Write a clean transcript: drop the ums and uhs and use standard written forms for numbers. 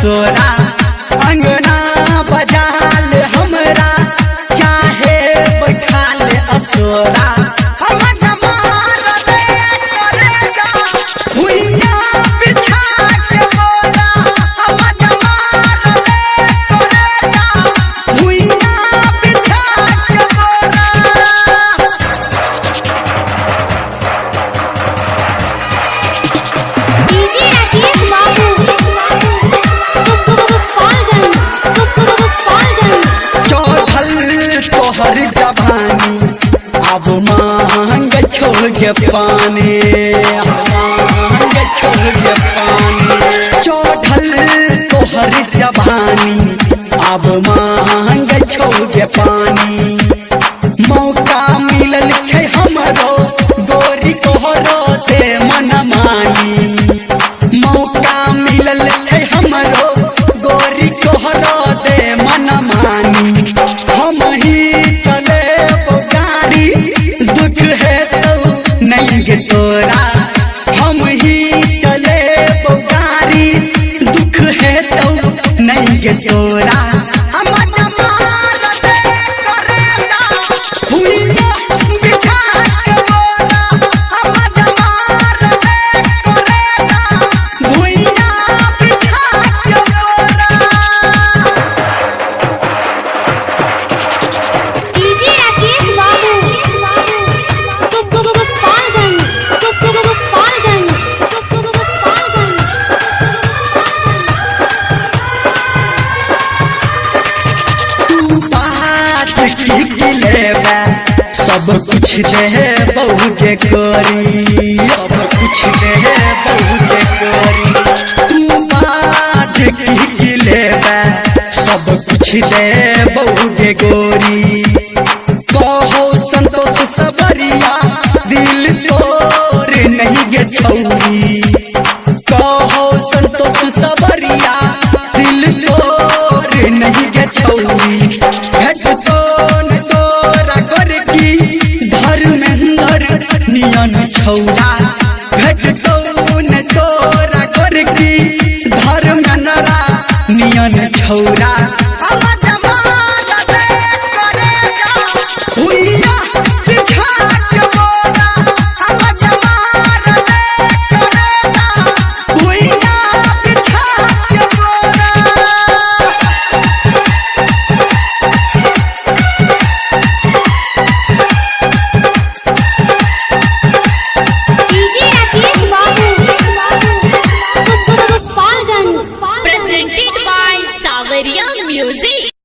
असोरा अंगना बजाल हमरा चाहे बैठाल असोरा अब मांग छोड़ के पानी मांग छोड़ के पानी चौधल तोहर जवानी अब मांग छोड़ के पानी मौका मिलल छै हमरो गोरी तोहरो से मन मानी मौका मिलल छै हमरो गोरी तोहरो से मन मानी हम ही चले दुख है तो नहीं गे तोरा हम ही चले पुकारी दुख है तो नहीं गे तोरा सब कुछ दे बहू के कोरी सब कुछ दे बहू के कोरी तू बात की लेबा सब कुछ दे बहू के गोरी कहो संतोष सबरिया दिल तोर नहीं गे छौरी कहो संतोष सबरिया दिल तोर नहीं गे छौरी नियन छौरा भेटतौ न तोरा कर की धर्मेंद्रा नियन छौरा।